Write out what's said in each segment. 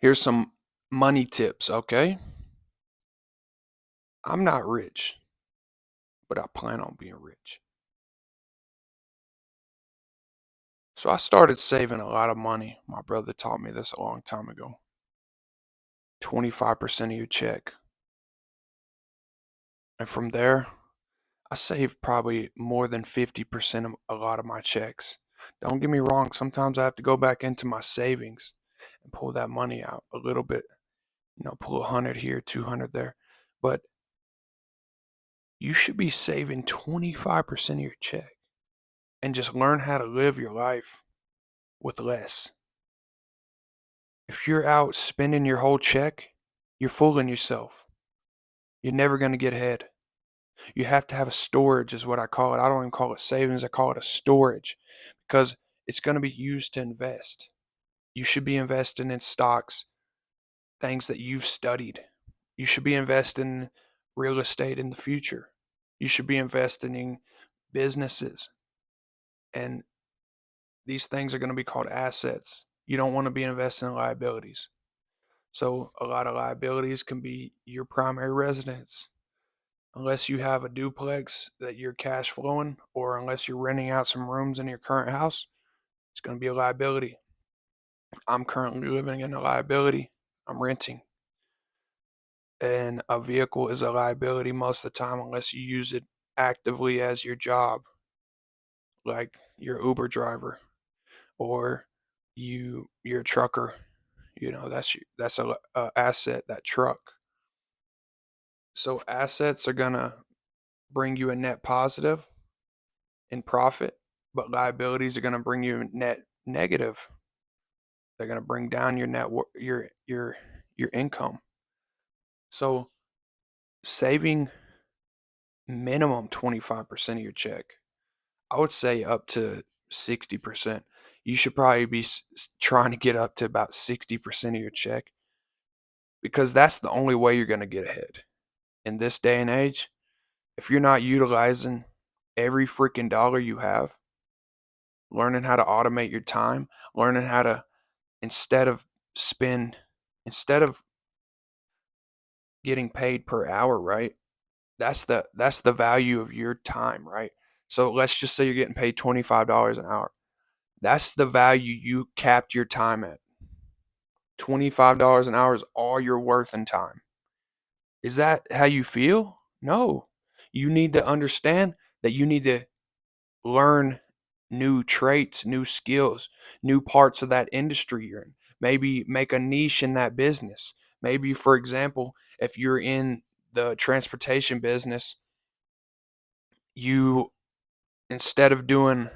Here's some money tips, okay? I'm not rich, but I plan on being rich. So I started saving a lot of money. My brother taught me this a long time ago. 25% of your check. And from there, I saved probably more than 50% of a lot of my checks. Don't get me wrong, sometimes I have to go back into my savings and pull that money out a little bit, pull 100 here, 200 there. But you should be saving 25% of your check and just learn how to live your life with less. If you're out spending your whole check, you're fooling yourself. You're never going to get ahead. You have to have a storage, is what I call it. I don't even call it savings, I call it a storage because it's going to be used to invest. You should be investing in stocks, things that you've studied. You should be investing in real estate in the future. You should be investing in businesses. And these things are going to be called assets. You don't want to be investing in liabilities. So a lot of liabilities can be your primary residence. Unless you have a duplex that you're cash flowing, or unless you're renting out some rooms in your current house, it's going to be a liability. I'm currently living in a liability. I'm renting. And a vehicle is a liability most of the time unless you use it actively as your job, like your Uber driver or you're a trucker. That's a asset, that truck. So assets are gonna bring you a net positive in profit, but liabilities are gonna bring you net negative. They're gonna bring down your your income. So saving minimum 25% of your check, I would say up to 60%. You should probably be trying to get up to about 60% of your check because that's the only way you're gonna get ahead in this day and age. If you're not utilizing every freaking dollar you have, learning how to automate your time, learning how to instead of spend instead of getting paid per hour, right? That's the value of your time, right? So let's just say you're getting paid $25 an hour. That's the value you capped your time at. $25 an hour is all you're worth in time. Is that how you feel? No. You need to understand that you need to learn new traits, new skills, new parts of that industry you're in. Maybe make a niche in that business. Maybe, for example, if you're in the transportation business, you instead of doing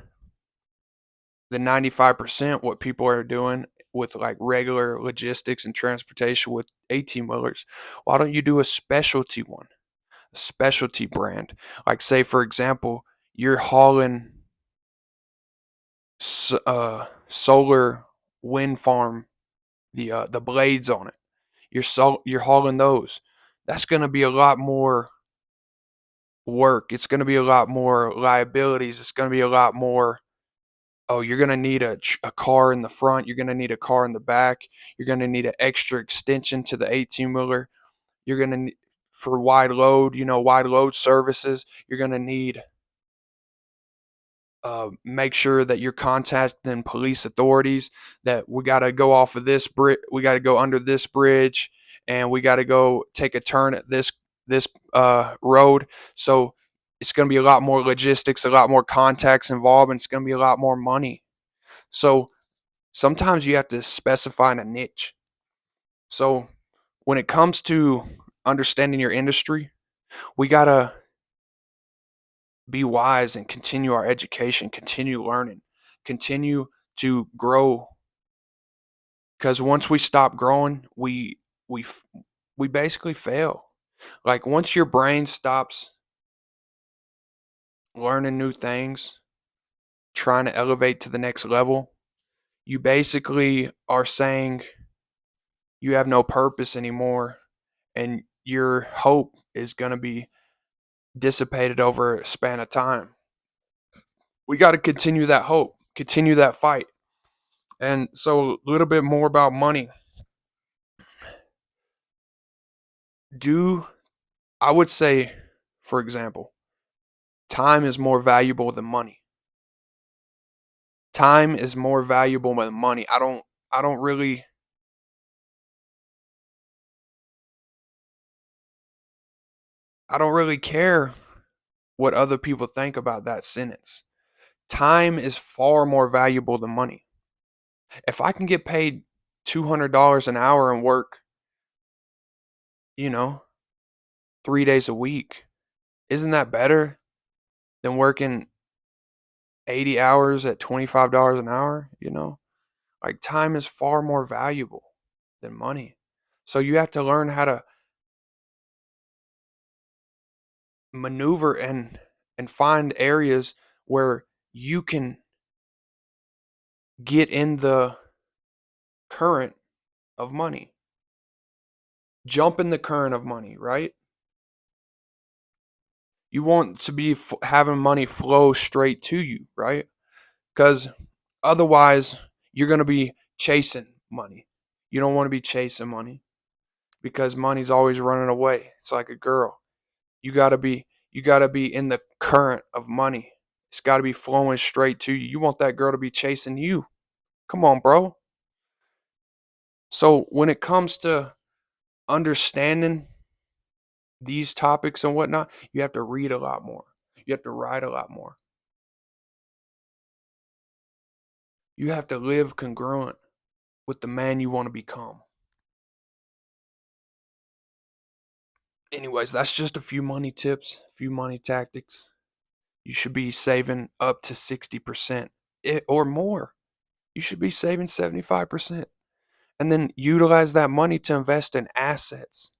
the 95% what people are doing with like regular logistics and transportation with 18 wheelers, why don't you do a specialty one, a specialty brand? Like, say, for example, you're hauling solar wind farm, the blades on it. You're hauling those. That's going to be a lot more work. It's going to be a lot more liabilities. It's going to be a lot more. Oh, you're going to need a car in the front. You're going to need a car in the back. You're going to need an extra extension to the 18 wheeler. You're going to need, for wide load, wide load services. You're going to need make sure that you're contacting police authorities, that we got to go off of this bridge, we got to go under this bridge, and we got to go take a turn at this road. So it's going to be a lot more logistics, a lot more contacts involved, and it's going to be a lot more money. So sometimes you have to specify in a niche. So when it comes to understanding your industry, we got to be wise and continue our education, continue learning, continue to grow. Because once we stop growing, we we basically fail. Like, once your brain stops learning new things, trying to elevate to the next level, you basically are saying you have no purpose anymore, and your hope is going to be dissipated over a span of time. We got to continue that hope, continue that fight. And so, a little bit more about money. Do I would say, for example, time is more valuable than money. Time is more valuable than money. I don't really I don't really care what other people think about that sentence. Time is far more valuable than money. If I can get paid $200 an hour and work, you know, 3 days a week, isn't that better than working 80 hours at $25 an hour, you know? Like time is far more valuable than money. So you have to learn how to maneuver and find areas where you can get in the current of money. Jump in the current of money, right? You want to be having money flow straight to you, right? Because otherwise, you're going to be chasing money. You don't want to be chasing money because money's always running away. It's like a girl. You got to be in the current of money. It's got to be flowing straight to you. You want that girl to be chasing you. Come on, bro. So when it comes to understanding these topics and whatnot, you have to read a lot more. You have to write a lot more. You have to live congruent with the man you want to become. Anyways, that's just a few money tips, a few money tactics. You should be saving up to 60% or more. You should be saving 75%. And then utilize that money to invest in assets.